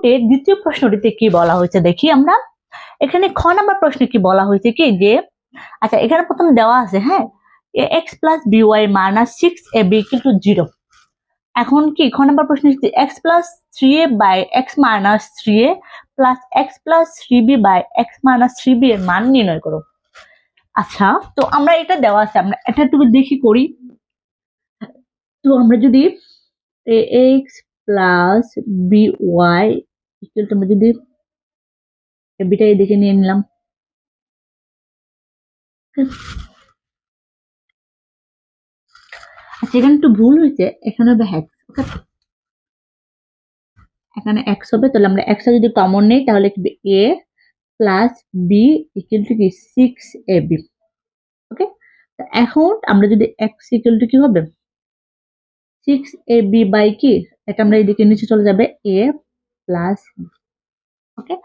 নোটের দ্বিতীয় প্রশ্নটিতে কি বলা হয়েছে দেখি আমরা। এখানে খ নাম্বার প্রশ্নে কি বলা হয়েছে কি যে, আচ্ছা এখানে প্রথম দেওয়া আছে, হ্যাঁ, x plus b y minus 6ab equal to 0। এখন কি খ নাম্বার প্রশ্ন x plus 3a by x minus 3a plus x plus 3b by x minus 3b এর মান নির্ণয় করো। আচ্ছা, তো আমরা এটা দেওয়া আছে, আমরা এটা একটু দেখি করি। তো আমরা যদি ax plus by equal to, আমরা যদি বিটা এদিকে নিয়ে নিলাম, আচ্ছা এখানে একটু ভুল হয়েছে, এখানে হবে x, ওকে, এখানে x হবে, তাহলে আমরা x যদি কমন নেই তাহলে কি a plus b equal to কি 6ab, ওকে। এখন আমরা যদি x ইকুয়াল টু কি হবে 6ab বাই কি, এটা আমরা এদিকে নিচে চলে যাবে a প্লাস, ওকে।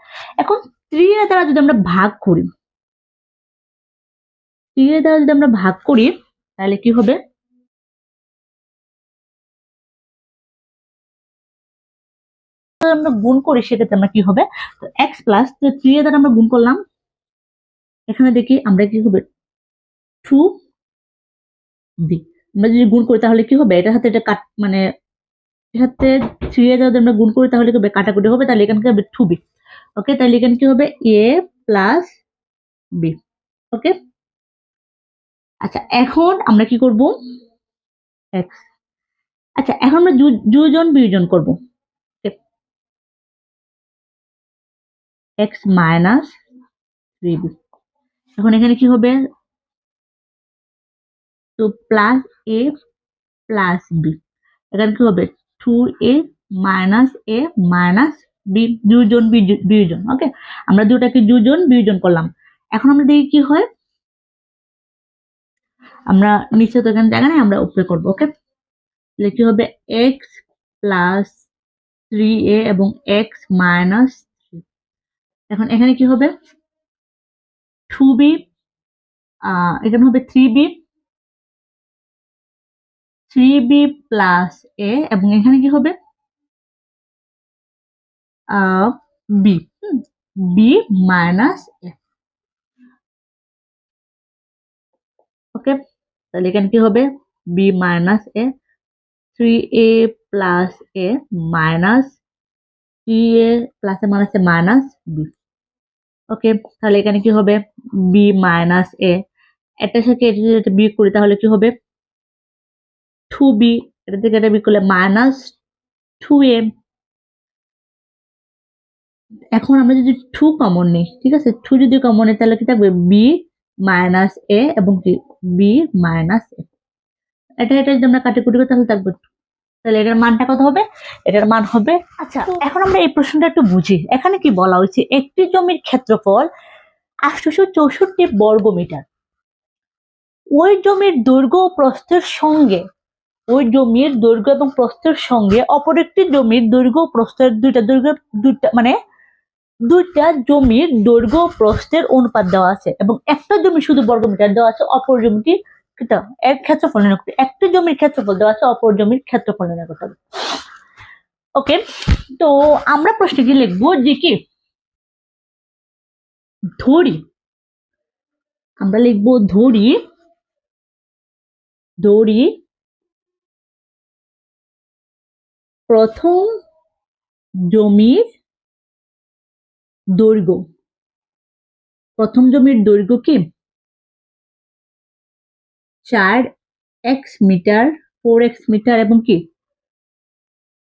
এখন 3 এর দ্বারা যদি আমরা ভাগ করি, 3 এর দ্বারা যদি আমরা ভাগ করি তাহলে কি হবে, আমরা গুণ করি সেক্ষেত্রে আমরা কি হবে, তো x প্লাস 3 এর দ্বারা আমরা গুণ করলাম, এখানে দেখি আমরা কি হবে 2b, আমরা যদি গুণ করি তাহলে কি হবে, এটার সাথে এটা কাট, মানে এর সাথে 3 এর দ্বারা আমরা গুণ করি তাহলে কি হবে, কাটাকুটি হবে, তাহলে এখানে কি হবে 2b, ওকে। তাহলে এখানে কি হবে a প্লাস b, ওকে। আচ্ছা এখন আমরা কি করব x, আচ্ছা এখন আমরা যোজন বিয়োজন করব, x মাইনাস 3b, এখন এখানে কি হবে, তো প্লাস a প্লাস b, এখানে কি হবে 2a minus a minus b, যোজন বিয়োজন, ওকে। আমরা দুটাকে যোজন বিয়োজন করলাম, এখন আমরা দেখি কি হয়, আমরা নিচে তো এখানে জায়গা নেই, আমরা উপরে করবো, ওকে। তাহলে কি হবে x প্লাস 3a এবং x মাইনাস 3, এখন এখানে কি হবে 2b, এখানে হবে 3b প্লাস a, এবং এখানে কি হবে b, b মাইনাস a, ওকে। তাহলে এখানে কি হবে b minus a, 3a plus a minus 3a plus A minus a minus b, ওকে। তাহলে এখানে কি হবে b মাইনাস a, এটার সাথে এটা যদি বিয়োগ করি তাহলে কি হবে 2b, এটা থেকে এটা বিয়োগ করলে মাইনাস 2a। এখন আমরা যদি 2 কমন নিই, ঠিক আছে, 2 যদি কমন নিই তাহলে কি থাকবে b মাইনাস a এবং কি b মাইনাস a, এটা যদি আমরা কাটাকুটি করি তাহলে থাকবে 2, তাহলে এটার মানটা কত হবে, এটার মান হবে, আচ্ছা এখন আমরা এই প্রশ্নটা একটু বুঝি। এখানে কি বলা হয়েছে, একটি জমির ক্ষেত্রফল 864 বর্গ মিটার, ওই জমির দৈর্ঘ্য ও প্রস্থের সঙ্গে, ওই জমির দৈর্ঘ্য এবং প্রস্থের সঙ্গে অপর একটি জমির দৈর্ঘ্য ও প্রস্থের দুইটা মানে দুইটা জমির দৈর্ঘ্য ও প্রস্থের অনুপাত দেওয়া আছে, এবং একটা জমি শুধু বর্গ মিটার দেওয়া আছে, অপর জমিটি এর ক্ষেত্রফল নির্ণয় করতে, একটা জমির ক্ষেত্রফল দেওয়া আছে, অপর জমির ক্ষেত্রফল নির্ণয় করতে হবে, ওকে। তো আমরা প্রশ্নে কি লিখবো যে কি, ধরি, আমরা লিখবো ধরি প্রথম জমির দৈর্ঘ্য, প্রথম জমির দৈর্ঘ্য কি 4x মিটার, 4x মিটার, এবং কি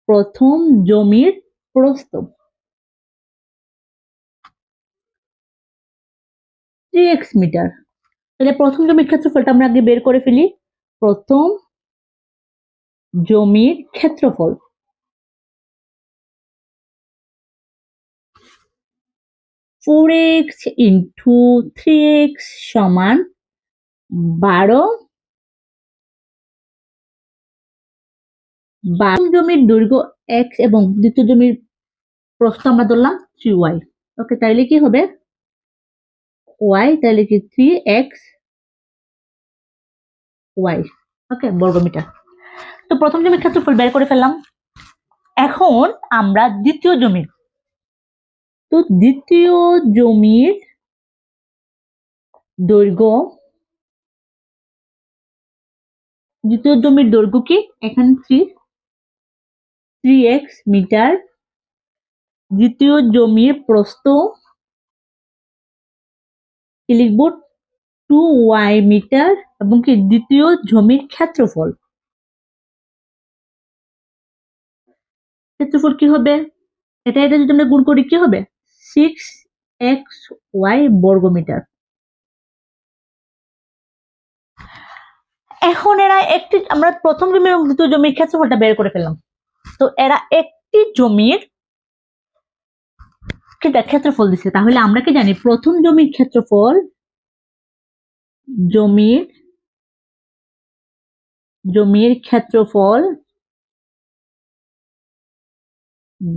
প্রথম জমির প্রস্থ 3x মিটার। তাহলে প্রথম জমির ক্ষেত্রফলটা আমরা আগে বের করে ফেলি, প্রথম জমির ক্ষেত্রফল 4x ইন্টু 3x সমান 12, জমির দৈর্ঘ্য x এবং দ্বিতীয় জমির প্রস্থ আমরা ধরলাম 3y, ওকে। তাইলে কি হবে y, তাহলে কি 3x y, ওকে, বর্গমিটার। তো প্রথম জমির ক্ষেত্রফল বের করে ফেললাম, এখন আমরা দ্বিতীয় জমির তো দ্বিতীয় জমির দৈর্ঘ্য কি এখানে 3x মিটার, দ্বিতীয় জমির প্রস্থ কি লিখব 2y মিটার, এবং কি দ্বিতীয় জমির ক্ষেত্রফল কি হবে, এটা যদি আমরা গুণ করি কি হবে 6xy বর্গমিটার। এখন এরা আমরা প্রথম জমি এবং দ্বিতীয় জমির ক্ষেত্রফলটা বের করে ফেললাম। তো এরা একটি জমির ক্ষেত্রফল দিচ্ছে, তাহলে আমরা কি জানি প্রথম জমির ক্ষেত্রফল জমির ক্ষেত্রফল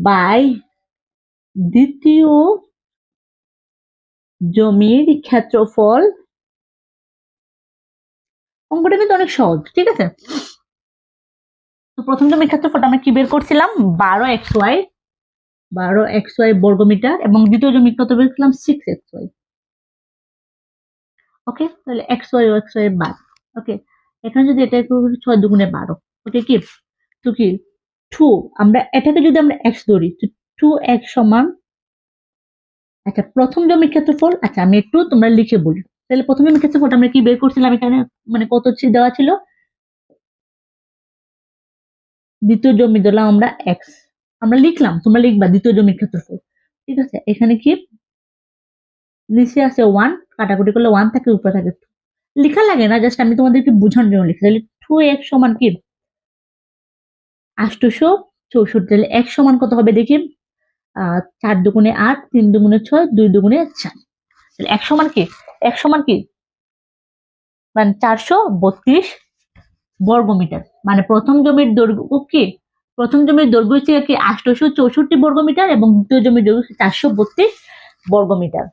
বাই দ্বিতীয় জমির ক্ষেত্রফল। অঙ্কটা কিন্তু অনেক সহজ, ঠিক আছে। তো প্রথম জমির ক্ষেত্রফলটা আমরা কি বের করছিলাম 12xy বর্গমিটার, এবং দ্বিতীয় জমির কত বের করলাম 6xy। ওকে, তাহলে xy বাদ। ওকে, এখানে যদি এটা 6 দুগুণে 12, ওকে কি তো কি 2, আমরা এটাকে যদি আমরা x ধরি তো 2x সমান, আচ্ছা প্রথম জমির ক্ষেত্রফল, আচ্ছা আমি একটু তোমরা লিখে বলি। তাহলে প্রথম জমির ক্ষেত্রফলটা আমরা কি বের করছিলাম, এখানে মানে কত দেওয়া ছিল, দ্বিতীয় জমি ধরলাম আমরা x, আমরা লিখলাম, তোমরা লিখবা দ্বিতীয় জমির ক্ষেত্রফল, ঠিক আছে। এখানে কি নিচে আছে 1, কাটাকুটি করলে 1 থাকে, উপরে থাকে 2, লেখা লাগে না, জাস্ট আমি তোমাদেরকে বোঝানোর জন্য লিখি। তাহলে 2x সমান কি 864, তাহলে x সমান কত হবে দেখি 4 দুগুণে 8, 3 দুগুণে 6, 2 দুগুণে 4, তাহলে x সমান কি মানে 432 বর্গমিটার। মানে প্রথম জমির দৈর্ঘ্য কি, প্রথম জমির দৈর্ঘ্য হচ্ছে কি 864 বর্গমিটার, এবং দ্বিতীয় জমির দৈর্ঘ্য 432 বর্গমিটার।